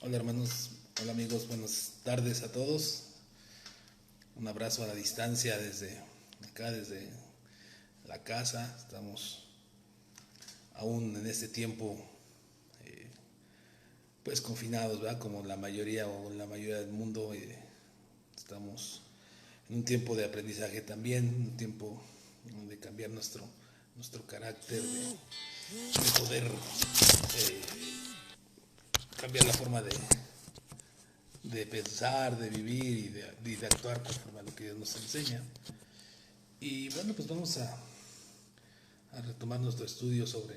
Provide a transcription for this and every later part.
Hola hermanos, hola amigos, buenas tardes a todos. Un abrazo a la distancia desde acá, desde la casa. Estamos aún en este tiempo pues confinados, ¿verdad? Como la mayoría o la mayoría del mundo. Estamos en un tiempo de aprendizaje también, un tiempo de cambiar nuestro carácter, de poder cambiar la forma de pensar, de vivir y de actuar conforme a lo que Dios nos enseña. Y bueno, pues vamos a retomar nuestro estudio sobre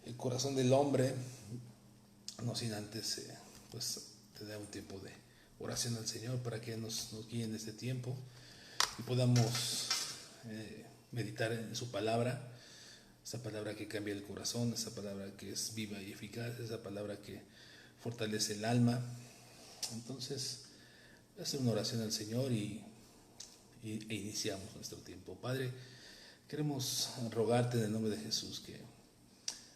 el corazón del hombre, no sin antes pues tener un tiempo de oración al Señor para que nos guíe en este tiempo y podamos meditar en su palabra, esa palabra que cambia el corazón, esa palabra que es viva y eficaz, esa palabra que fortalece el alma. Entonces, voy a hacer una oración al Señor e iniciamos nuestro tiempo. Padre, queremos rogarte en el nombre de Jesús que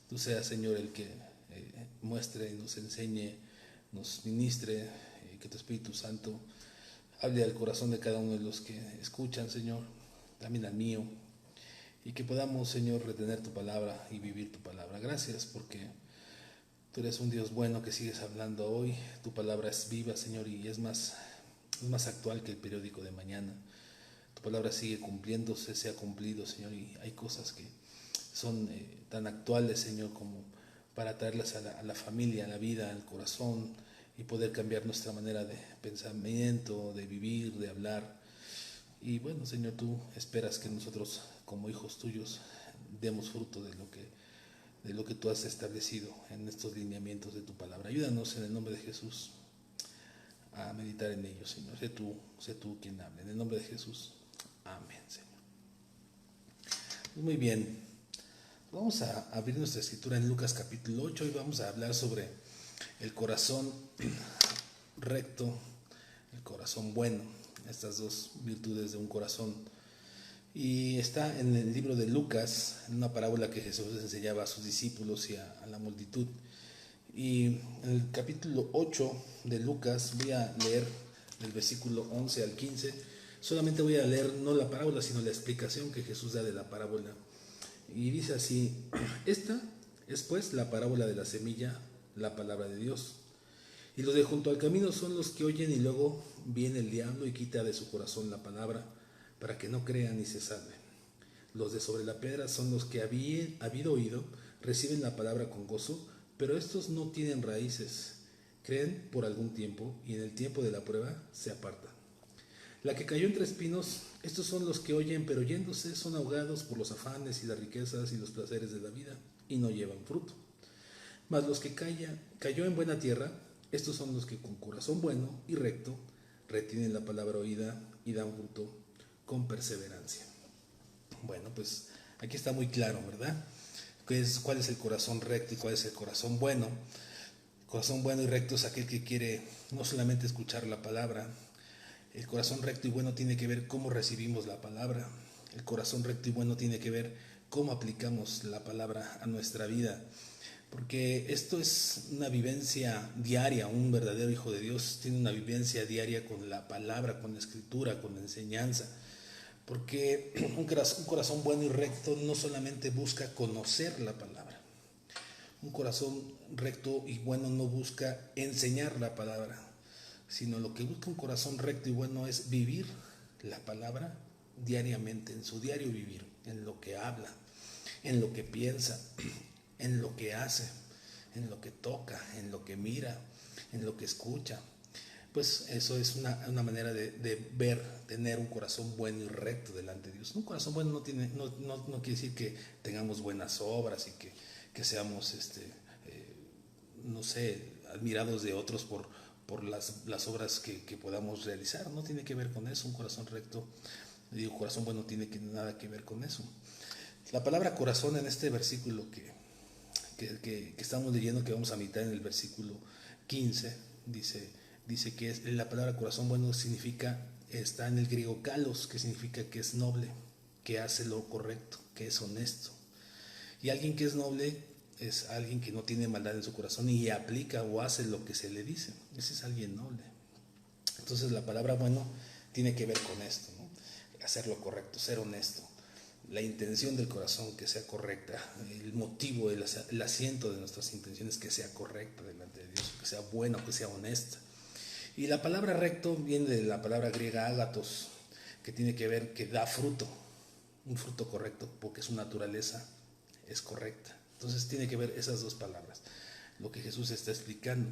tú seas, Señor, el que muestre, nos enseñe, nos ministre, que tu Espíritu Santo hable al corazón de cada uno de los que escuchan, Señor, también al mío, y que podamos, Señor, retener tu palabra y vivir tu palabra. Gracias porque tú eres un Dios bueno que sigues hablando hoy. Tu palabra es viva, Señor, y es más actual que el periódico de mañana. Tu palabra sigue cumpliéndose, se ha cumplido, Señor, y hay cosas que son tan actuales, Señor, como para traerlas a la familia, a la vida, al corazón y poder cambiar nuestra manera de pensamiento, de vivir, de hablar. Y bueno, Señor, tú esperas que nosotros como hijos tuyos demos fruto de lo que tú has establecido en estos lineamientos de tu palabra. Ayúdanos en el nombre de Jesús a meditar en ellos, Señor. Sé tú quien hable. En el nombre de Jesús. Amén, Señor. Muy bien. Vamos a abrir nuestra escritura en Lucas capítulo 8 y vamos a hablar sobre el corazón recto, el corazón bueno, estas dos virtudes de un corazón. Y está en el libro de Lucas, en una parábola que Jesús enseñaba a sus discípulos y a la multitud. Y en el capítulo 8 de Lucas voy a leer del versículo 11 al 15. Solamente voy a leer no la parábola, sino la explicación que Jesús da de la parábola. Y dice así: esta es pues la parábola de la semilla, la palabra de Dios. Y los de junto al camino son los que oyen y luego viene el diablo y quita de su corazón la palabra para que no crean y se salven. Los de sobre la piedra son los que habido oído, reciben la palabra con gozo, pero estos no tienen raíces, creen por algún tiempo y en el tiempo de la prueba se apartan. La que cayó entre espinos, estos son los que oyen, pero yéndose son ahogados por los afanes y las riquezas y los placeres de la vida, y no llevan fruto. Mas los que cayó en buena tierra, estos son los que con corazón bueno y recto retienen la palabra oída y dan fruto con perseverancia. Bueno, pues aquí está muy claro, ¿verdad? ¿Cuál es el corazón recto y cuál es el corazón bueno? El corazón bueno y recto es aquel que quiere no solamente escuchar la palabra. El corazón recto y bueno tiene que ver cómo recibimos la palabra. El corazón recto y bueno tiene que ver cómo aplicamos la palabra a nuestra vida. Porque esto es una vivencia diaria. Un verdadero hijo de Dios tiene una vivencia diaria con la palabra, con la escritura, con la enseñanza. Porque un corazón bueno y recto no solamente busca conocer la palabra. Un corazón recto y bueno no busca enseñar la palabra, sino lo que busca un corazón recto y bueno es vivir la palabra diariamente, en su diario vivir, en lo que habla, en lo que piensa, en lo que hace, en lo que toca, en lo que mira, en lo que escucha. Pues eso es una manera de ver, tener un corazón bueno y recto delante de Dios. Un corazón bueno no quiere decir que tengamos buenas obras y que seamos, no sé, admirados de otros por las obras que podamos realizar. No tiene que ver con eso. Un corazón recto, digo, corazón bueno nada que ver con eso. La palabra corazón en este versículo que estamos leyendo, que vamos a meditar en el versículo 15, dice que la palabra corazón bueno está en el griego kalos, que significa que es noble, que hace lo correcto, que es honesto. Y alguien que es noble es alguien que no tiene maldad en su corazón y aplica o hace lo que se le dice. Ese es alguien noble. Entonces la palabra bueno tiene que ver con esto, ¿no? Hacer lo correcto, ser honesto, la intención del corazón que sea correcta, el motivo, el asiento de nuestras intenciones que sea correcta delante de Dios, que sea bueno, que sea honesta. Y la palabra recto viene de la palabra griega ágatos, que tiene que ver que da fruto, un fruto correcto, porque su naturaleza es correcta. Entonces tiene que ver esas dos palabras, lo que Jesús está explicando.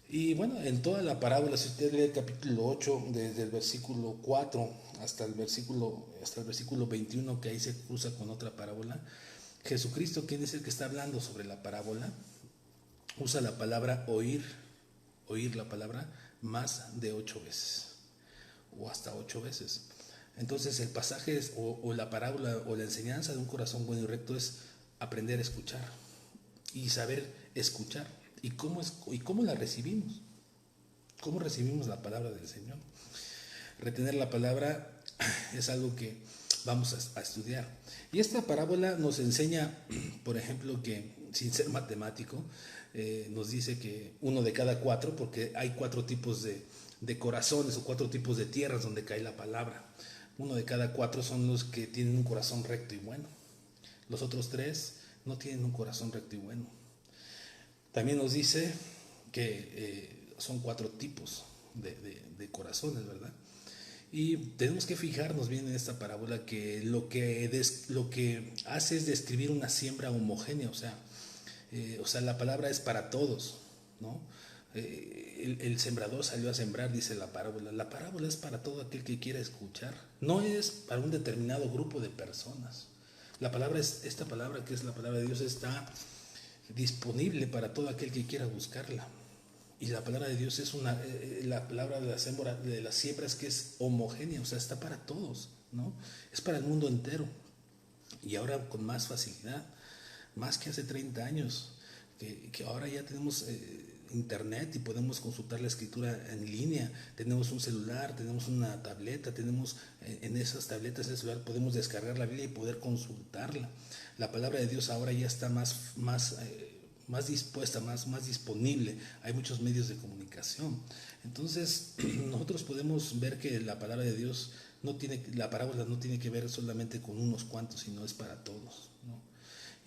Y bueno, en toda la parábola, si usted lee el capítulo 8, desde el versículo 4 hasta el versículo 21, que ahí se cruza con otra parábola, Jesucristo, quien es el que está hablando sobre la parábola, usa la palabra oír la palabra más de 8 veces, o hasta 8 veces. Entonces el pasaje es, o la parábola o la enseñanza de un corazón bueno y recto es aprender a escuchar y saber escuchar. ¿Y cómo la recibimos? ¿Cómo recibimos la palabra del Señor? Retener la palabra es algo que vamos a estudiar. Y esta parábola nos enseña, por ejemplo, que sin ser matemático, nos dice que 1 de cada 4, porque hay 4 tipos de corazones o 4 tipos de tierras donde cae la palabra. 1 de cada 4 son los que tienen un corazón recto y bueno. Los otros 3 no tienen un corazón recto y bueno. También nos dice que son 4 tipos de corazones, ¿verdad? Y tenemos que fijarnos bien en esta parábola que lo que hace es describir una siembra homogénea, o sea, la palabra es para todos, ¿no? El sembrador salió a sembrar, dice la parábola. La parábola es para todo aquel que quiera escuchar, no es para un determinado grupo de personas. Esta palabra que es la palabra de Dios está disponible para todo aquel que quiera buscarla. Y la palabra de Dios es la palabra de las siembras que es homogénea, o sea, está para todos, ¿no? Es para el mundo entero. Y ahora con más facilidad, más que hace 30 años, que ahora ya tenemos internet y podemos consultar la escritura en línea, tenemos un celular, tenemos una tableta, tenemos en esas tabletas, el celular, podemos descargar la Biblia y poder consultarla. La palabra de Dios ahora ya está más dispuesta, más disponible. Hay muchos medios de comunicación. Entonces, nosotros podemos ver que la palabra de Dios la parábola no tiene que ver solamente con unos cuantos, sino es para todos, ¿no?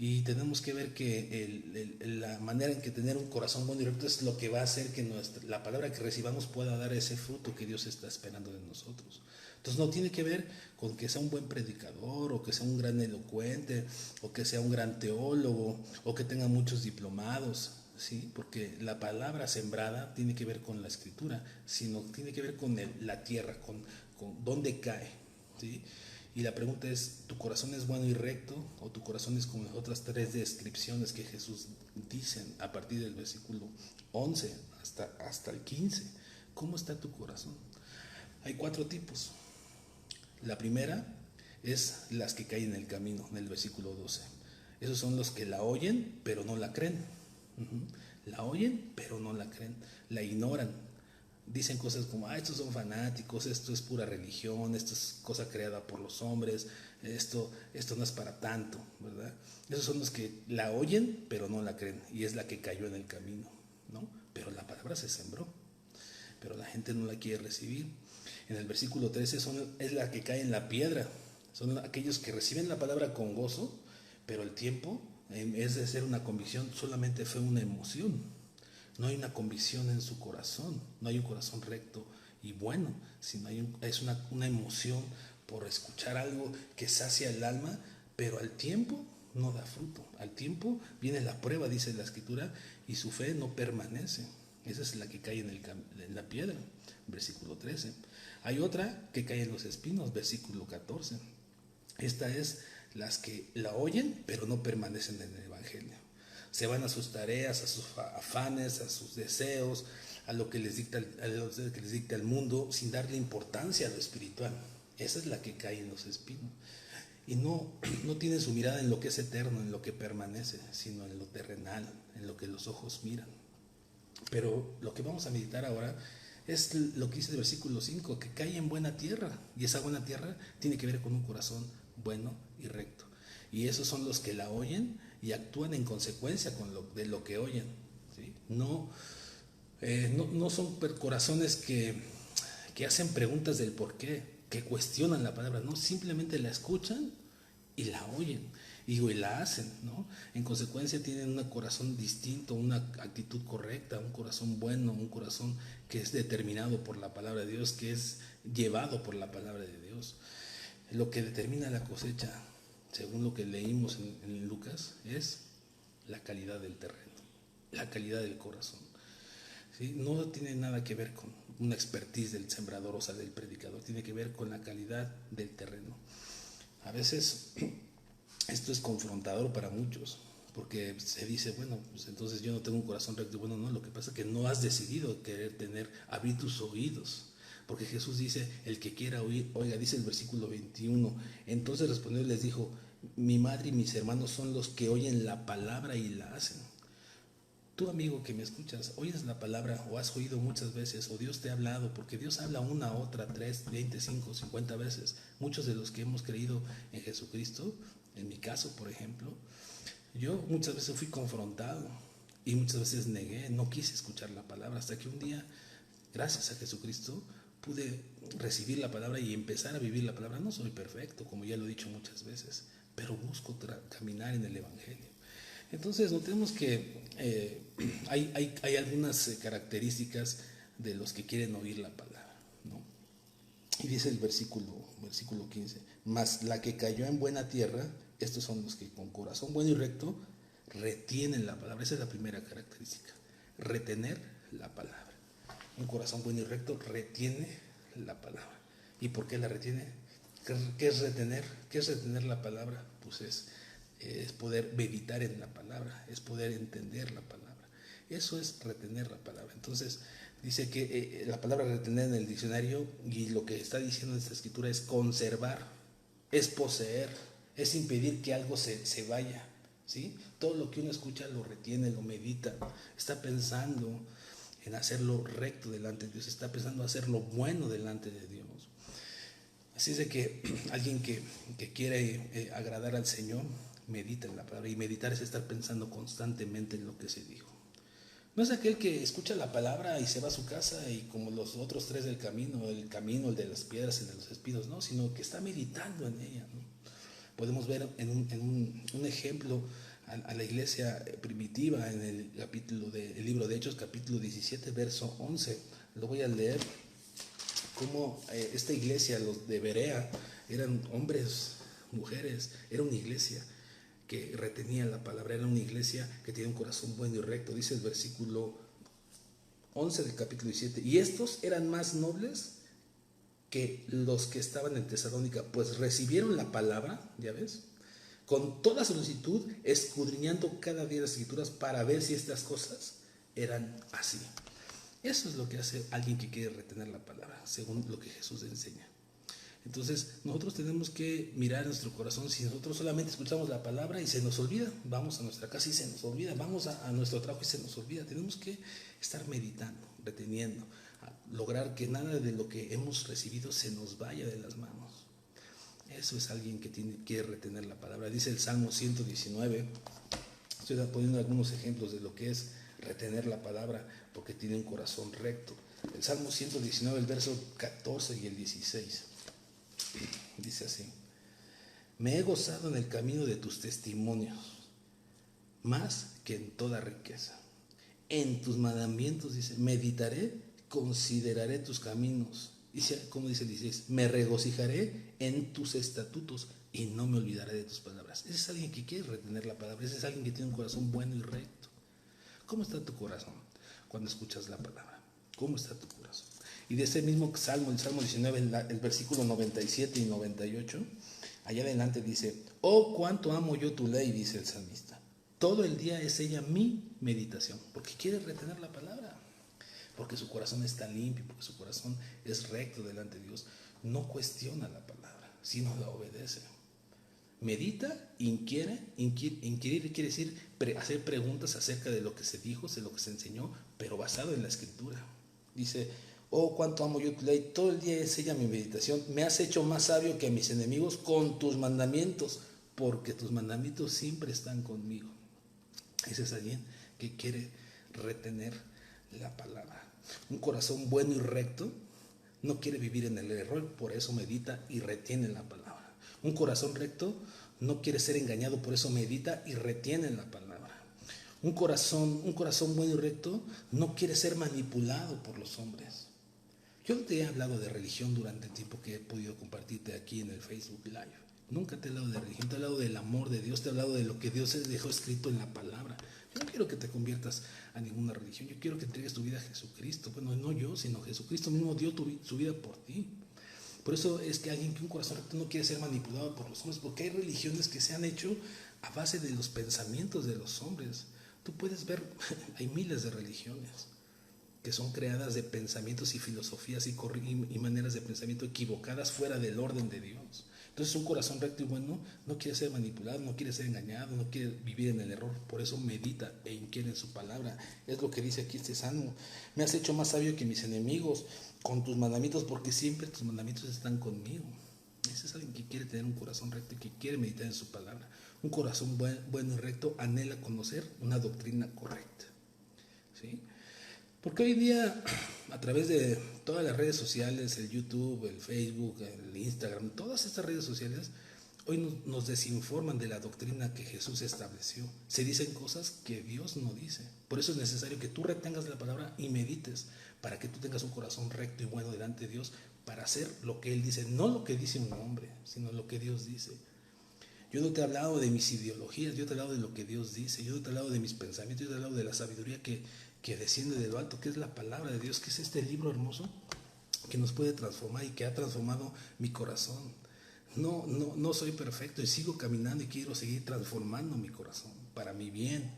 Y tenemos que ver que la manera en que tener un corazón bueno y recto es lo que va a hacer que la palabra que recibamos pueda dar ese fruto que Dios está esperando de nosotros. Entonces no tiene que ver con que sea un buen predicador, o que sea un gran elocuente, o que sea un gran teólogo, o que tenga muchos diplomados, ¿sí? Porque la palabra sembrada tiene que ver con la escritura, sino tiene que ver con la tierra, con dónde cae, ¿sí? Y la pregunta es, ¿tu corazón es bueno y recto? ¿O tu corazón es como las otras 3 descripciones que Jesús dice a partir del versículo 11 hasta el 15? ¿Cómo está tu corazón? Hay 4 tipos. La primera es las que caen en el camino, en el versículo 12. Esos son los que la oyen, pero no la creen. La oyen, pero no la creen. La ignoran. Dicen cosas como, estos son fanáticos, esto es pura religión, esto es cosa creada por los hombres, esto no es para tanto, ¿verdad? Esos son los que la oyen, pero no la creen, y es la que cayó en el camino, ¿no? Pero la palabra se sembró, pero la gente no la quiere recibir. En el versículo 13 es la que cae en la piedra, son aquellos que reciben la palabra con gozo, pero el tiempo, en vez de ser una convicción, solamente fue una emoción. No hay una convicción en su corazón, no hay un corazón recto y bueno, sino es una emoción por escuchar algo que sacia el alma, pero al tiempo no da fruto. Al tiempo viene la prueba, dice la Escritura, y su fe no permanece. Esa es la que cae en la piedra, versículo 13. Hay otra que cae en los espinos, versículo 14. Esta es las que la oyen, pero no permanecen en el Evangelio. Se van a sus tareas, a sus afanes, a sus deseos, a lo que les dicta el mundo, sin darle importancia a lo espiritual. Esa es la que cae en los espinos. Y no tiene su mirada en lo que es eterno, en lo que permanece, sino en lo terrenal, en lo que los ojos miran. Pero lo que vamos a meditar ahora es lo que dice el versículo 5, que cae en buena tierra. Y esa buena tierra tiene que ver con un corazón bueno y recto. Y esos son los que la oyen y actúan en consecuencia de lo que oyen, ¿sí? No son corazones que hacen preguntas del por qué, que cuestionan la palabra, no, simplemente la escuchan y la oyen, y la hacen, ¿no? En consecuencia tienen un corazón distinto, una actitud correcta, un corazón bueno, un corazón que es determinado por la palabra de Dios, que es llevado por la palabra de Dios. Lo que determina la cosecha, según lo que leímos en Lucas, es la calidad del terreno, la calidad del corazón, ¿sí? No tiene nada que ver con una expertise del sembrador, o sea, del predicador, tiene que ver con la calidad del terreno. A veces esto es confrontador para muchos, porque se dice, bueno, pues entonces yo no tengo un corazón recto. Bueno, no, lo que pasa es que no has decidido querer abrir tus oídos, porque Jesús dice, el que quiera oír, oiga, dice el versículo 21, entonces respondió y les dijo, mi madre y mis hermanos son los que oyen la palabra y la hacen. Tú, amigo que me escuchas, oyes la palabra o has oído muchas veces, o Dios te ha hablado, porque Dios habla una, otra, 3, 25, 50 veces. Muchos de los que hemos creído en Jesucristo, en mi caso, por ejemplo, yo muchas veces fui confrontado y muchas veces negué, no quise escuchar la palabra, hasta que un día, gracias a Jesucristo, pude recibir la palabra y empezar a vivir la palabra. No soy perfecto, como ya lo he dicho muchas veces, pero busco caminar en el Evangelio. Entonces notemos que hay algunas características de los que quieren oír la palabra, ¿no? Y dice el versículo 15, mas la que cayó en buena tierra, estos son los que con corazón bueno y recto retienen la palabra. Esa es la primera característica, retener la palabra. Un corazón bueno y recto retiene la palabra. ¿Y por qué la retiene? ¿Qué es retener? ¿Qué es retener la palabra? Pues es poder meditar en la palabra, es poder entender la palabra. Eso es retener la palabra. Entonces dice que la palabra retener en el diccionario, y lo que está diciendo esta escritura, es conservar, es poseer, es impedir que algo se vaya, ¿sí? Todo lo que uno escucha lo retiene, lo medita, está pensando en hacerlo recto delante de Dios, está pensando en hacerlo bueno delante de Dios. Así es de que alguien que quiere agradar al Señor, medita en la palabra, y meditar es estar pensando constantemente en lo que se dijo. No es aquel que escucha la palabra y se va a su casa y como los otros tres del camino, el de las piedras y de los espinos, no, sino que está meditando en ella, ¿no? Podemos ver en un ejemplo a la iglesia primitiva en el libro de Hechos, capítulo 17, verso 11. Lo voy a leer. Como esta iglesia, los de Berea, eran hombres, mujeres, era una iglesia que retenía la palabra, era una iglesia que tenía un corazón bueno y recto. Dice el versículo 11 del capítulo 17, y estos eran más nobles que los que estaban en Tesalónica, pues recibieron la palabra, ya ves, con toda solicitud, escudriñando cada día las escrituras para ver si estas cosas eran así. Eso es lo que hace alguien que quiere retener la palabra, según lo que Jesús enseña. Entonces nosotros tenemos que mirar nuestro corazón. Si nosotros solamente escuchamos la palabra y se nos olvida, vamos a nuestra casa y se nos olvida, vamos a nuestro trabajo y se nos olvida. Tenemos que estar meditando, reteniendo, lograr que nada de lo que hemos recibido se nos vaya de las manos. Eso es alguien que quiere retener la palabra. Dice el Salmo 119, estoy poniendo algunos ejemplos de lo que es retener la palabra, porque tiene un corazón recto. El Salmo 119, el verso 14 y el 16, dice así: me he gozado en el camino de tus testimonios, más que en toda riqueza. En tus mandamientos, dice, meditaré, consideraré tus caminos. Dice, como dice el 16, me regocijaré en tus estatutos y no me olvidaré de tus palabras. Ese es alguien que quiere retener la palabra, ese es alguien que tiene un corazón bueno y recto. ¿Cómo está tu corazón cuando escuchas la palabra? ¿Cómo está tu corazón? Y de ese mismo salmo, el Salmo 19, el versículo 97 y 98, allá adelante dice: oh, cuánto amo yo tu ley, dice el salmista. Todo el día es ella mi meditación, porque quiere retener la palabra, porque su corazón está limpio, porque su corazón es recto delante de Dios. No cuestiona la palabra, sino la obedece. Medita, inquiere quiere decir hacer preguntas acerca de lo que se dijo, de lo que se enseñó, pero basado en la escritura. Dice: oh, cuánto amo yo tu ley, todo el día es ella mi meditación. Me has hecho más sabio que a mis enemigos con tus mandamientos, porque tus mandamientos siempre están conmigo. Ese es alguien que quiere retener la palabra. Un corazón bueno y recto no quiere vivir en el error, por eso medita y retiene la palabra. Un corazón recto no quiere ser engañado, por eso medita y retiene la palabra. Un corazón bueno y recto no quiere ser manipulado por los hombres. Yo no te he hablado de religión durante el tiempo que he podido compartirte aquí en el Facebook Live. Nunca te he hablado de religión, te he hablado del amor de Dios, te he hablado de lo que Dios dejó escrito en la palabra. Yo no quiero que te conviertas a ninguna religión, yo quiero que entregues tu vida a Jesucristo. Bueno, no yo, sino Jesucristo mismo dio su vida por ti. Por eso es que alguien que un corazón recto no quiere ser manipulado por los hombres, porque hay religiones que se han hecho a base de los pensamientos de los hombres. Tú puedes ver, hay miles de religiones que son creadas de pensamientos y filosofías y maneras de pensamiento equivocadas fuera del orden de Dios. Entonces un corazón recto y bueno no quiere ser manipulado, no quiere ser engañado, no quiere vivir en el error. Por eso medita e inquiere en su palabra. Es lo que dice aquí este salmo. Me has hecho más sabio que mis enemigos con tus mandamientos, porque siempre tus mandamientos están conmigo. Ese es alguien que quiere tener un corazón recto y que quiere meditar en su palabra. Un corazón bueno y recto anhela conocer una doctrina correcta. ¿Sí? Porque hoy día, a través de todas las redes sociales, el YouTube, el Facebook, el Instagram, todas estas redes sociales, hoy nos desinforman de la doctrina que Jesús estableció. Se dicen cosas que Dios no dice. Por eso es necesario que tú retengas la palabra y medites, para que tú tengas un corazón recto y bueno delante de Dios, para hacer lo que Él dice, no lo que dice un hombre, sino lo que Dios dice. Yo no te he hablado de mis ideologías, yo te he hablado de lo que Dios dice, yo no te he hablado de mis pensamientos, yo te he hablado de la sabiduría que desciende de lo alto, que es la palabra de Dios, que es este libro hermoso que nos puede transformar y que ha transformado mi corazón. No soy perfecto y sigo caminando y quiero seguir transformando mi corazón para mi bien,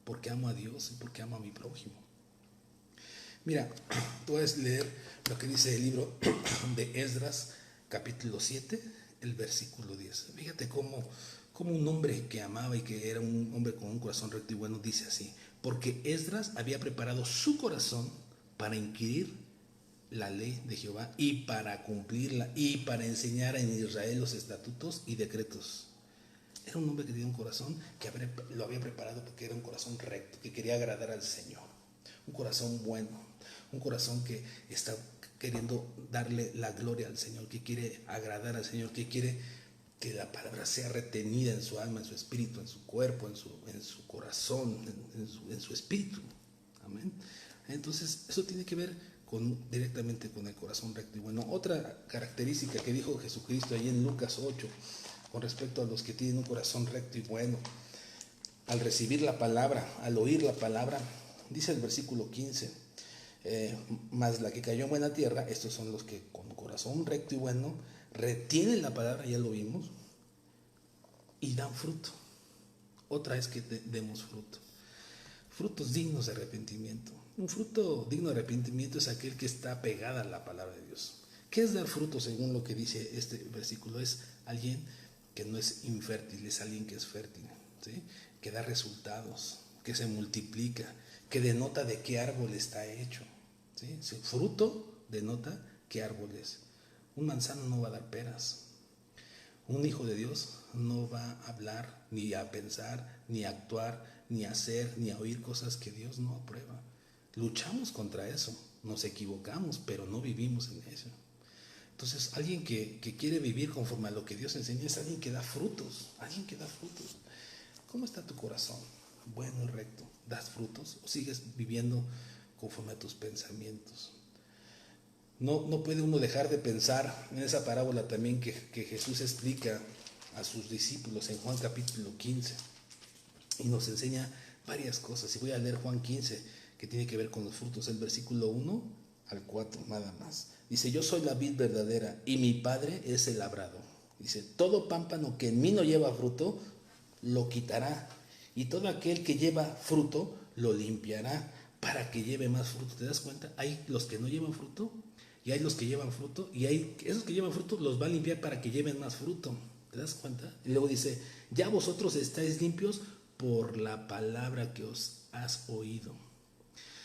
porque amo a Dios y porque amo a mi prójimo. Mira, tú puedes leer lo que dice el libro de Esdras, capítulo 7, el versículo 10. Fíjate cómo un hombre que amaba y que era un hombre con un corazón recto y bueno dice así: porque Esdras había preparado su corazón para inquirir la ley de Jehová y para cumplirla y para enseñar en Israel los estatutos y decretos. Era un hombre que tenía un corazón que lo había preparado porque era un corazón recto, que quería agradar al Señor. Un corazón bueno, un corazón que está queriendo darle la gloria al Señor, que quiere agradar al Señor, que quiere que la palabra sea retenida en su alma, en su espíritu, en su cuerpo, en su corazón, en su espíritu. Amén. Entonces, eso tiene que ver directamente con el corazón recto y bueno. Otra característica que dijo Jesucristo ahí en Lucas 8, con respecto a los que tienen un corazón recto y bueno, al recibir la palabra, al oír la palabra, dice el versículo 15, más la que cayó en buena tierra, estos son los que con corazón recto y bueno retienen la palabra, ya lo vimos, y dan fruto. Otra es que demos fruto, frutos dignos de arrepentimiento. Un fruto digno de arrepentimiento es aquel que está pegada a la palabra de Dios. ¿Qué es dar fruto según lo que dice este versículo? Es alguien que no es infértil, es alguien que es fértil, ¿sí? Que da resultados, que se multiplica, que denota de qué árbol está hecho, ¿sí? Su fruto denota qué árbol es. Un manzano no va a dar peras. Un hijo de Dios no va a hablar, ni a pensar, ni a actuar, ni a hacer, ni a oír cosas que Dios no aprueba. Luchamos contra eso, nos equivocamos, pero no vivimos en eso. Entonces, alguien que quiere vivir conforme a lo que Dios enseña es alguien que da frutos, alguien que da frutos. ¿Cómo está tu corazón? Bueno y recto. ¿Das frutos o sigues viviendo conforme a tus pensamientos? No puede uno dejar de pensar en esa parábola también que Jesús explica a sus discípulos en Juan capítulo 15 y nos enseña varias cosas. Y voy a leer Juan 15, que tiene que ver con los frutos, el versículo 1 al 4 nada más. Dice: yo soy la vid verdadera y mi Padre es el labrador. Dice: todo pámpano que en mí no lleva fruto lo quitará, y todo aquel que lleva fruto lo limpiará para que lleve más fruto. ¿Te das cuenta? Hay los que no llevan fruto y hay los que llevan fruto, y hay esos que llevan fruto los va a limpiar para que lleven más fruto. ¿Te das cuenta? Y luego dice: ya vosotros estáis limpios por la palabra que os has oído.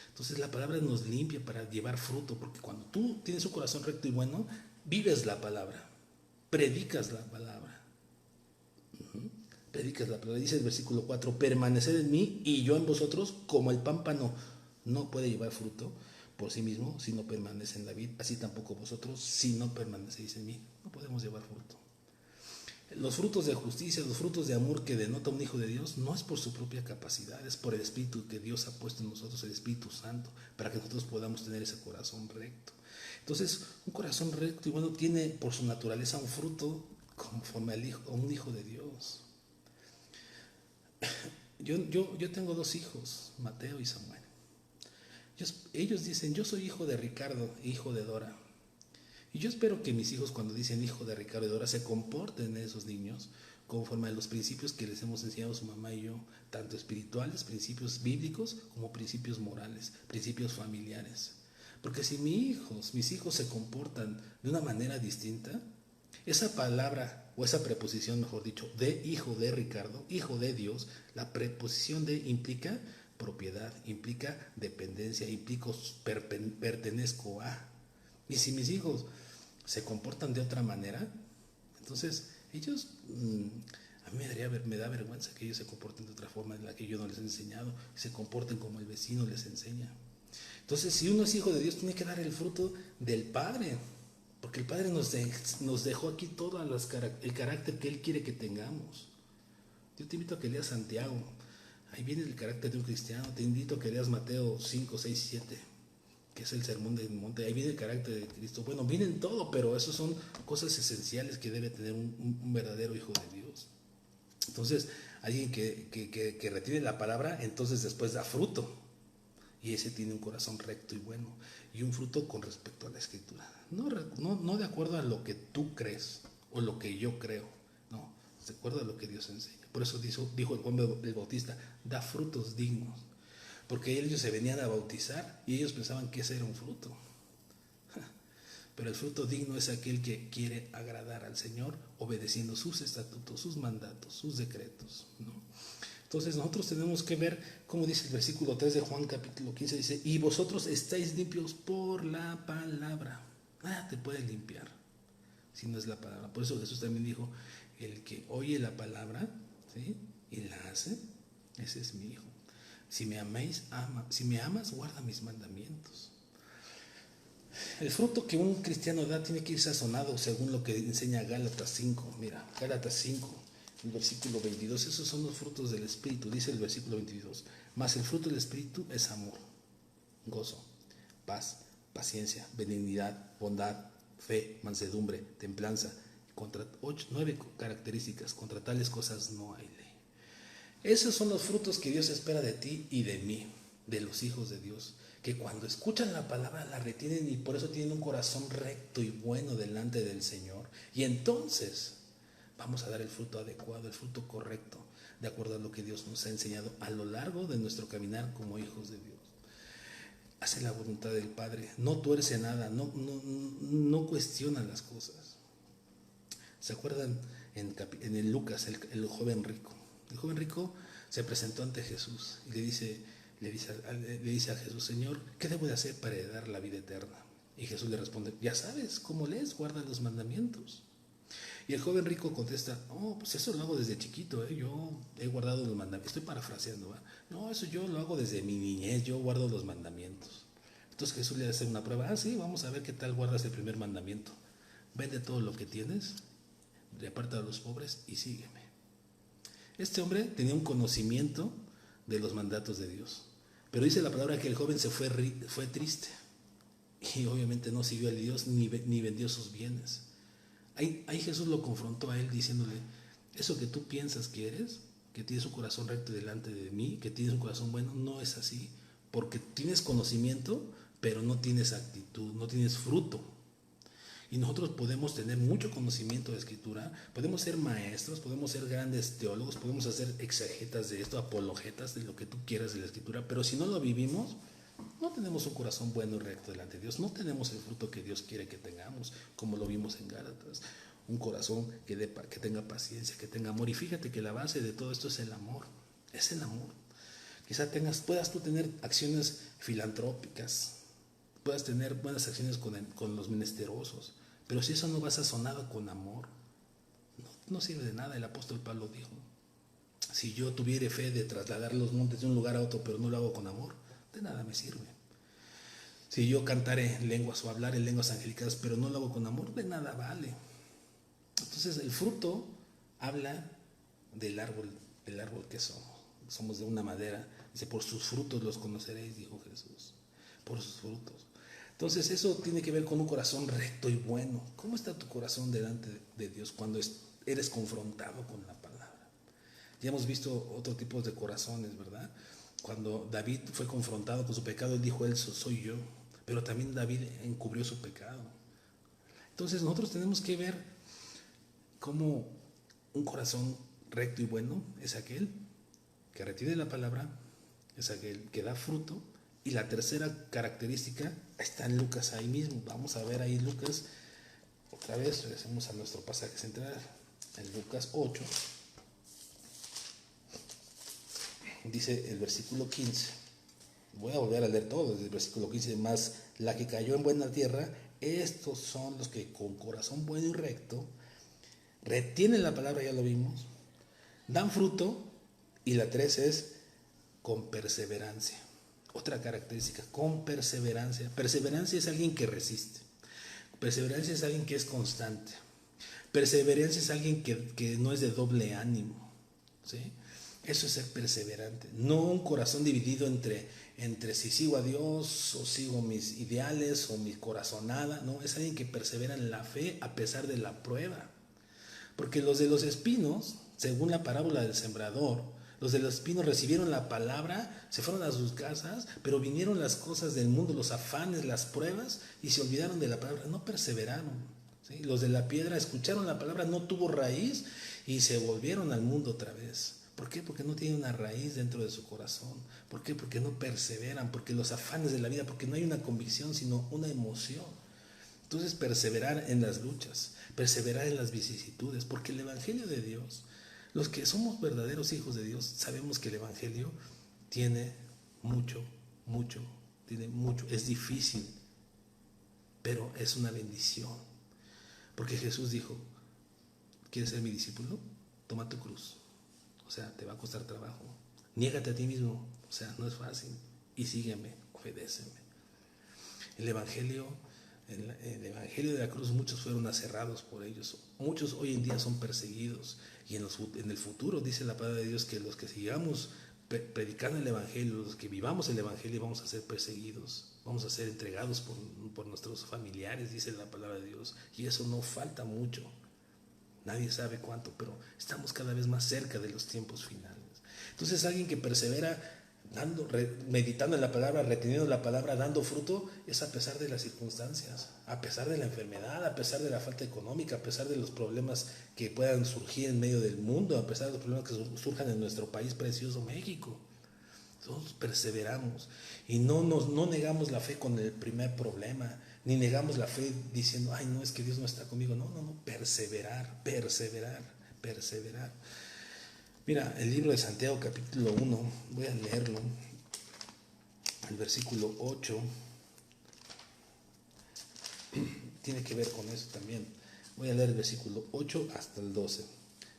Entonces la palabra nos limpia para llevar fruto, porque cuando tú tienes un corazón recto y bueno, vives la palabra, predicas la palabra. predicas la palabra. Dice el versículo 4, permaneced en mí y yo en vosotros, como el pámpano no puede llevar fruto por sí mismo si no permanece en la vid, así tampoco vosotros si no permanecéis en mí. No podemos llevar fruto. Los frutos de justicia, los frutos de amor que denota un hijo de Dios, no es por su propia capacidad, es por el Espíritu que Dios ha puesto en nosotros, el Espíritu Santo, para que nosotros podamos tener ese corazón recto. Entonces, un corazón recto y bueno tiene por su naturaleza un fruto conforme a un hijo de Dios. Yo tengo 2 hijos, Mateo y Samuel. Ellos dicen, yo soy hijo de Ricardo, hijo de Dora. Y yo espero que mis hijos, cuando dicen hijo de Ricardo y Dora, se comporten esos niños conforme a los principios que les hemos enseñado su mamá y yo, tanto espirituales, principios bíblicos, como principios morales, principios familiares. Porque si mis hijos se comportan de una manera distinta, esa palabra, o esa preposición, mejor dicho, de hijo de Ricardo, hijo de Dios, la preposición de implica propiedad, implica dependencia, implica pertenezco a. Y si mis hijos se comportan de otra manera, entonces ellos, a mí me da vergüenza que ellos se comporten de otra forma en la que yo no les he enseñado, se comporten como el vecino les enseña. Entonces, si uno es hijo de Dios, tiene que dar el fruto del Padre, porque el Padre nos dejó aquí todo el carácter que Él quiere que tengamos. Yo te invito a que leas Santiago, ahí viene el carácter de un cristiano. Te invito a que leas Mateo 5, 6 y 7, que es el sermón del monte. Ahí viene el carácter de Cristo. Bueno, vienen todo, pero eso son cosas esenciales que debe tener un verdadero hijo de Dios. Entonces, alguien que retiene la palabra, entonces después da fruto. Y ese tiene un corazón recto y bueno. Y un fruto con respecto a la Escritura. No de acuerdo a lo que tú crees o lo que yo creo. No, de acuerdo a lo que Dios enseña. Por eso dijo el Juan el Bautista, da frutos dignos. Porque ellos se venían a bautizar y ellos pensaban que ese era un fruto. Pero el fruto digno es aquel que quiere agradar al Señor obedeciendo sus estatutos, sus mandatos, sus decretos, ¿no? Entonces nosotros tenemos que ver, como dice el versículo 3 de Juan capítulo 15, dice, y vosotros estáis limpios por la palabra. Nada te puede limpiar si no es la palabra. Por eso Jesús también dijo, el que oye la palabra, ¿sí?, y la hace, ese es mi hijo. Si me amas, guarda mis mandamientos. El fruto que un cristiano da tiene que ir sazonado según lo que enseña Gálatas 5. Mira, Gálatas 5, el versículo 22. Esos son los frutos del Espíritu, dice el versículo 22. Mas el fruto del Espíritu es amor, gozo, paz, paciencia, benignidad, bondad, fe, mansedumbre, templanza. Contra 9 características, contra tales cosas no hay ley. Esos son los frutos que Dios espera de ti y de mí, de los hijos de Dios, que cuando escuchan la palabra la retienen y por eso tienen un corazón recto y bueno delante del Señor. Y entonces vamos a dar el fruto adecuado, el fruto correcto, de acuerdo a lo que Dios nos ha enseñado a lo largo de nuestro caminar como hijos de Dios. Hace la voluntad del Padre, no tuerce nada, no cuestiona las cosas. ¿Se acuerdan en el Lucas, el joven rico? El joven rico se presentó ante Jesús y le dice a Jesús, Señor, ¿qué debo de hacer para heredar la vida eterna? Y Jesús le responde, ya sabes cómo lees, guarda los mandamientos. Y el joven rico contesta, pues eso lo hago desde chiquito, yo he guardado los mandamientos. Estoy parafraseando, no, eso yo lo hago desde mi niñez, yo guardo los mandamientos. Entonces Jesús le hace una prueba, sí, vamos a ver qué tal guardas el primer mandamiento. Vende todo lo que tienes, reparte a los pobres y sígueme. Este hombre tenía un conocimiento de los mandatos de Dios, pero dice la palabra que el joven se fue triste y obviamente no siguió a Dios ni vendió sus bienes. Ahí Jesús lo confrontó a él diciéndole, eso que tú piensas que eres, que tienes un corazón recto delante de mí, que tienes un corazón bueno, no es así, porque tienes conocimiento, pero no tienes actitud, no tienes fruto. Y nosotros podemos tener mucho conocimiento de Escritura, podemos ser maestros, podemos ser grandes teólogos, podemos hacer exegetas de esto, apologetas de lo que tú quieras de la Escritura, pero si no lo vivimos, no tenemos un corazón bueno y recto delante de Dios, no tenemos el fruto que Dios quiere que tengamos, como lo vimos en Gálatas, un corazón que tenga paciencia, que tenga amor. Y fíjate que la base de todo esto es el amor, es el amor. Quizá puedas tú tener acciones filantrópicas, puedas tener buenas acciones con los menesterosos, pero si eso no va sazonado con amor, no sirve de nada. El apóstol Pablo dijo, Si yo tuviere fe de trasladar los montes de un lugar a otro, pero no lo hago con amor, de nada me sirve. Si yo cantare en lenguas o hablar en lenguas angelicales, pero no lo hago con amor, de nada vale. Entonces el fruto habla del árbol que somos. Somos de una madera. Dice, por sus frutos los conoceréis, dijo Jesús. Por sus frutos. Entonces eso tiene que ver con un corazón recto y bueno. ¿Cómo está tu corazón delante de Dios cuando eres confrontado con la palabra? Ya hemos visto otro tipo de corazones, ¿verdad? Cuando David fue confrontado con su pecado, él dijo, él soy yo. Pero también David encubrió su pecado. Entonces nosotros tenemos que ver cómo un corazón recto y bueno es aquel que retiene la palabra, es aquel que da fruto. Y la tercera característica está en Lucas ahí mismo. Vamos a ver ahí Lucas, otra vez regresemos a nuestro pasaje central, en Lucas 8. Dice el versículo 15, voy a volver a leer todo desde el versículo 15, más la que cayó en buena tierra, estos son los que con corazón bueno y recto retienen la palabra, ya lo vimos, dan fruto, y la 3 es con perseverancia. Otra característica, con perseverancia. Perseverancia es alguien que resiste. Perseverancia es alguien que es constante. Perseverancia es alguien que no es de doble ánimo, ¿sí? Eso es ser perseverante. No un corazón dividido entre si sigo a Dios o sigo mis ideales o mi corazonada. No, es alguien que persevera en la fe a pesar de la prueba. Porque los de los espinos, según la parábola del sembrador, los de los espinos recibieron la palabra, se fueron a sus casas, pero vinieron las cosas del mundo, los afanes, las pruebas, y se olvidaron de la palabra, no perseveraron. ¿Sí? Los de la piedra escucharon la palabra, no tuvo raíz, y se volvieron al mundo otra vez. ¿Por qué? Porque no tienen una raíz dentro de su corazón. ¿Por qué? Porque no perseveran, porque los afanes de la vida, porque no hay una convicción, sino una emoción. Entonces perseverar en las luchas, perseverar en las vicisitudes, porque el Evangelio de Dios, los que somos verdaderos hijos de Dios, sabemos que el Evangelio tiene mucho, es difícil, pero es una bendición, porque Jesús dijo, ¿quieres ser mi discípulo? Toma tu cruz, o sea, te va a costar trabajo, niégate a ti mismo, o sea, no es fácil, y sígueme, obedéceme. El Evangelio de la cruz, muchos fueron aserrados por ellos, muchos hoy en día son perseguidos, y en el futuro dice la palabra de Dios que los que sigamos predicando el Evangelio, los que vivamos el Evangelio, vamos a ser perseguidos, vamos a ser entregados por nuestros familiares, dice la palabra de Dios, y eso no falta mucho, nadie sabe cuánto, pero estamos cada vez más cerca de los tiempos finales. Entonces alguien que persevera meditando en la palabra, reteniendo la palabra, dando fruto, es a pesar de las circunstancias, a pesar de la enfermedad, a pesar de la falta económica, a pesar de los problemas que puedan surgir en medio del mundo, a pesar de los problemas que surjan en nuestro país precioso México. Nosotros perseveramos y no negamos la fe con el primer problema, ni negamos la fe diciendo, ay, no, es que Dios no está conmigo. No, perseverar. Mira, el libro de Santiago capítulo 1, voy a leerlo, el versículo 8, tiene que ver con eso también. Voy a leer el versículo 8 hasta el 12.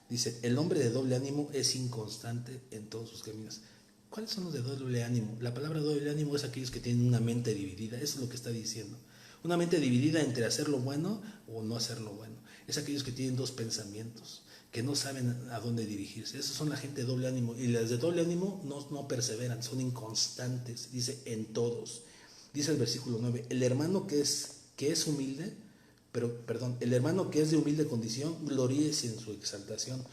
Dice, el hombre de doble ánimo es inconstante en todos sus caminos. ¿Cuáles son los de doble ánimo? La palabra doble ánimo es aquellos que tienen una mente dividida, eso es lo que está diciendo. Una mente dividida entre hacer lo bueno o no hacer lo bueno. Es aquellos que tienen dos pensamientos, que no saben a dónde dirigirse. Esos son la gente de doble ánimo. Y las de doble ánimo no perseveran, son inconstantes. Dice en todos. Dice el versículo 9, el hermano que es humilde, el hermano que es de humilde condición, gloríese en su exaltación,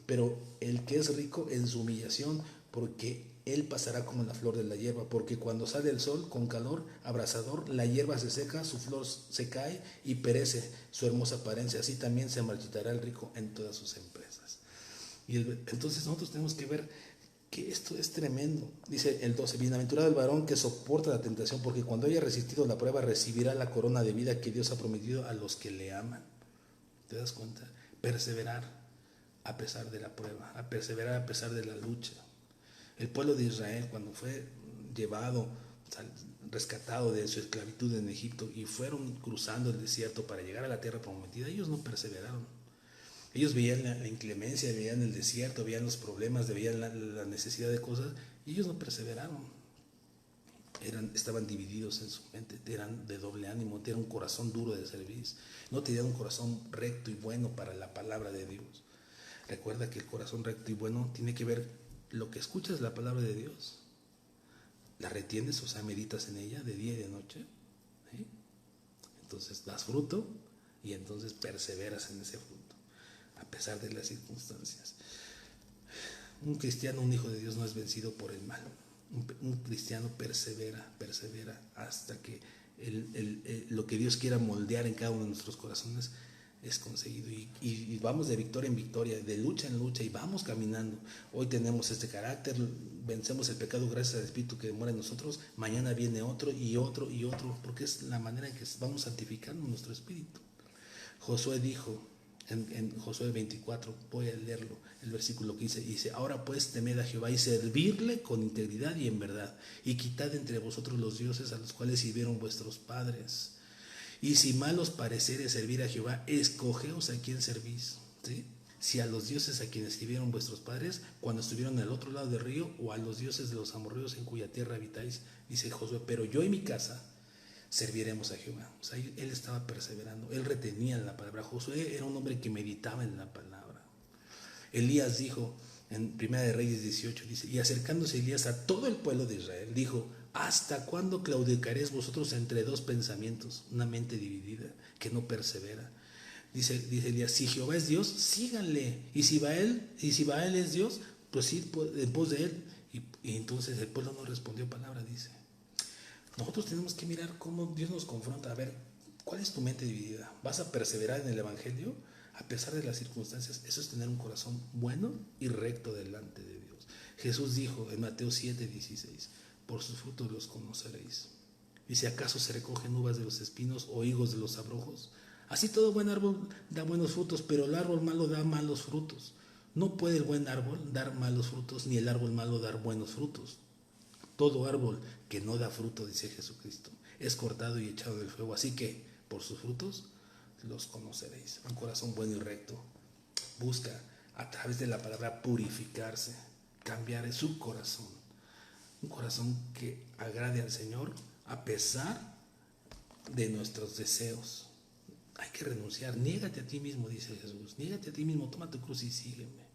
pero el que es rico en su humillación, porque él pasará como la flor de la hierba, porque cuando sale el sol con calor abrasador, la hierba se seca, su flor se cae y perece su hermosa apariencia, así también se marchitará el rico en todas sus empresas. Entonces nosotros tenemos que ver que esto es tremendo. Dice el 12, bienaventurado el varón que soporta la tentación, porque cuando haya resistido la prueba recibirá la corona de vida que Dios ha prometido a los que le aman. ¿Te das cuenta? Perseverar a pesar de la prueba, a perseverar a pesar de la lucha. El pueblo de Israel, cuando fue llevado, rescatado de su esclavitud en Egipto y fueron cruzando el desierto para llegar a la tierra prometida, ellos no perseveraron. Ellos veían la inclemencia, veían el desierto, veían los problemas, veían la necesidad de cosas, y ellos no perseveraron. Estaban divididos en su mente, eran de doble ánimo, tenían un corazón duro de servir, no tenían un corazón recto y bueno para la palabra de Dios. Recuerda que el corazón recto y bueno tiene que ver lo que escuchas, la palabra de Dios, la retienes, o sea, meditas en ella de día y de noche, ¿sí? Entonces das fruto y entonces perseveras en ese fruto, a pesar de las circunstancias. Un cristiano, un hijo de Dios, no es vencido por el mal. Un cristiano persevera hasta que lo que Dios quiera moldear en cada uno de nuestros corazones es conseguido, y vamos de victoria en victoria, de lucha en lucha, y vamos caminando. Hoy tenemos este carácter, vencemos el pecado gracias al Espíritu que mora en nosotros. Mañana viene otro y otro y otro, porque es la manera en que vamos santificando nuestro espíritu. Josué dijo en Josué 24, voy a leerlo, el versículo que dice: ahora pues temed a Jehová y servirle con integridad y en verdad, y quitad entre vosotros los dioses a los cuales sirvieron vuestros padres. Y si mal os pareciere servir a Jehová, escogeos a quién servís, ¿sí? Si a los dioses a quienes sirvieron vuestros padres cuando estuvieron al otro lado del río, o a los dioses de los amorreos en cuya tierra habitáis. Dice Josué: pero yo y mi casa serviremos a Jehová. O sea, él estaba perseverando, él retenía la palabra. Josué era un hombre que meditaba en la palabra. Elías dijo en 1 de Reyes 18, dice: y acercándose Elías a todo el pueblo de Israel, dijo: ¿hasta cuándo claudicaréis vosotros entre dos pensamientos? Una mente dividida que no persevera. Dice Elías: si Jehová es Dios, síganle, y si Baal es Dios, pues id en pos de él. Y entonces el pueblo no respondió palabra, dice. Nosotros tenemos que mirar cómo Dios nos confronta. A ver, ¿cuál es tu mente dividida? ¿Vas a perseverar en el Evangelio a pesar de las circunstancias? Eso es tener un corazón bueno y recto delante de Dios. Jesús dijo en Mateo 7:16: por sus frutos los conoceréis. Dice: ¿acaso se recogen uvas de los espinos o higos de los abrojos? Así todo buen árbol da buenos frutos, pero el árbol malo da malos frutos. No puede el buen árbol dar malos frutos, ni el árbol malo dar buenos frutos. Todo árbol que no da fruto, dice Jesucristo, es cortado y echado del fuego. Así que por sus frutos los conoceréis. Un corazón bueno y recto busca a través de la palabra purificarse, cambiar su corazón. Un corazón que agrade al Señor a pesar de nuestros deseos. Hay que renunciar. Niégate a ti mismo, dice Jesús. Niégate a ti mismo, toma tu cruz y sígueme,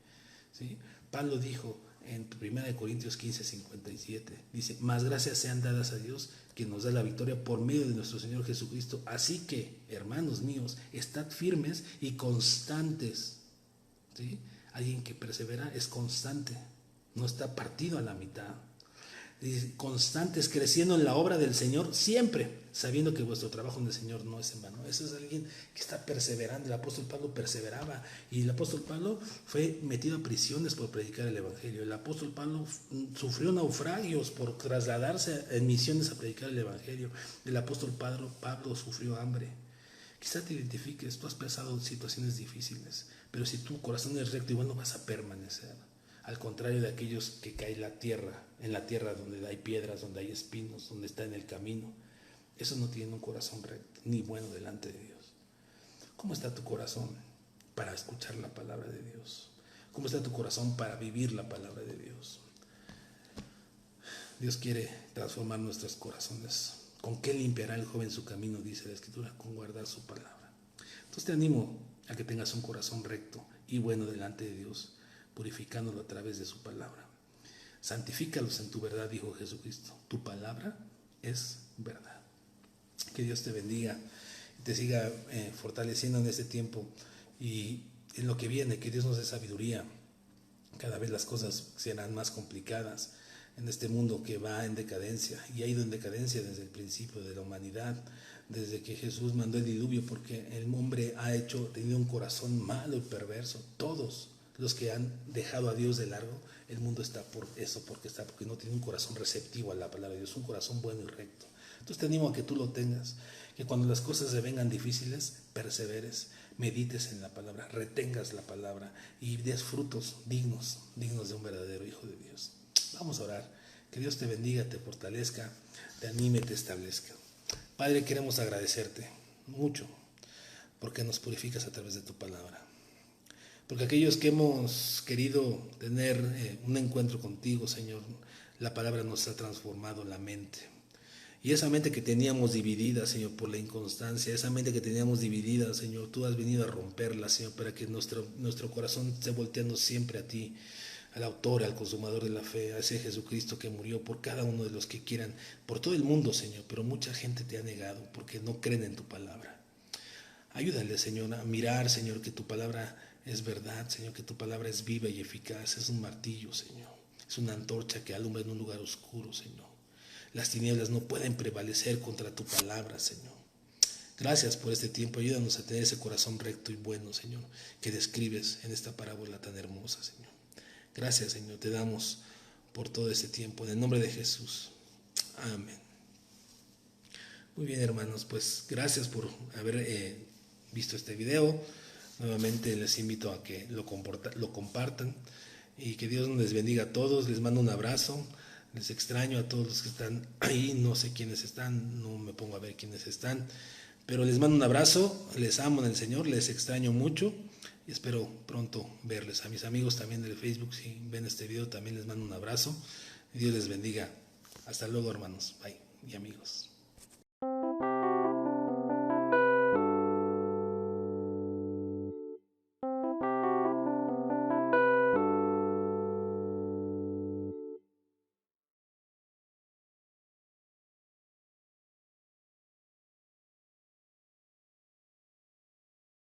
¿sí? Pablo dijo en 1 Corintios 15:57, dice: más gracias sean dadas a Dios, que nos da la victoria por medio de nuestro Señor Jesucristo. Así que, hermanos míos, estad firmes y constantes, ¿sí? Alguien que persevera es constante, no está partido a la mitad. Dice: constantes, creciendo en la obra del Señor siempre, sabiendo que vuestro trabajo en el Señor no es en vano. Eso es alguien que está perseverando. El apóstol Pablo perseveraba, y el apóstol Pablo fue metido a prisiones por predicar el Evangelio. El apóstol Pablo sufrió naufragios por trasladarse en misiones a predicar el Evangelio. El apóstol Pablo sufrió hambre. Quizá te identifiques, tú has pasado situaciones difíciles, pero si tu corazón es recto y bueno, vas a permanecer. Al contrario de aquellos que caen en la tierra donde hay piedras, donde hay espinos, donde está en el camino. Esos no tienen un corazón recto ni bueno delante de Dios. ¿Cómo está tu corazón para escuchar la palabra de Dios? ¿Cómo está tu corazón para vivir la palabra de Dios? Dios quiere transformar nuestros corazones. ¿Con qué limpiará el joven su camino?, dice la Escritura: con guardar su palabra. Entonces te animo a que tengas un corazón recto y bueno delante de Dios, purificándolo a través de su palabra. Santifícalos en tu verdad, dijo Jesucristo. Tu palabra es verdad. Que Dios te bendiga y te siga fortaleciendo en este tiempo y en lo que viene. Que Dios nos dé sabiduría. Cada vez las cosas serán más complicadas en este mundo que va en decadencia, y ha ido en decadencia desde el principio de la humanidad, desde que Jesús mandó el diluvio, porque el hombre ha tenido un corazón malo y perverso. Todos los que han dejado a Dios de largo, el mundo está por eso, porque no tiene un corazón receptivo a la palabra de Dios, un corazón bueno y recto. Entonces te animo a que tú lo tengas, que cuando las cosas se vengan difíciles, perseveres, medites en la palabra, retengas la palabra y des frutos dignos de un verdadero hijo de Dios. Vamos a orar. Que Dios te bendiga, te fortalezca, te anime, te establezca. Padre, queremos agradecerte mucho porque nos purificas a través de tu palabra. Porque aquellos que hemos querido tener un encuentro contigo, Señor, la palabra nos ha transformado la mente. Y esa mente que teníamos dividida, Señor, por la inconstancia, esa mente que teníamos dividida, Señor, tú has venido a romperla, Señor, para que nuestro corazón esté volteando siempre a ti, al autor, al consumador de la fe, a ese Jesucristo que murió por cada uno de los que quieran, por todo el mundo, Señor, pero mucha gente te ha negado porque no creen en tu palabra. Ayúdale, Señor, a mirar, Señor, que tu palabra es verdad, Señor, que tu palabra es viva y eficaz, es un martillo, Señor, es una antorcha que alumbra en un lugar oscuro, Señor. Las tinieblas no pueden prevalecer contra tu palabra, Señor. Gracias por este tiempo. Ayúdanos a tener ese corazón recto y bueno, Señor, que describes en esta parábola tan hermosa, Señor. Gracias, Señor. Te damos por todo este tiempo. En el nombre de Jesús. Amén. Muy bien, hermanos. Pues gracias por haber visto este video. Nuevamente les invito a que lo compartan y que Dios les bendiga a todos. Les mando un abrazo. Les extraño a todos los que están ahí, no sé quiénes están, no me pongo a ver quiénes están, pero les mando un abrazo, les amo en el Señor, les extraño mucho y espero pronto verles. A mis amigos también del Facebook, si ven este video, también les mando un abrazo. Dios les bendiga. Hasta luego, hermanos. Bye y amigos.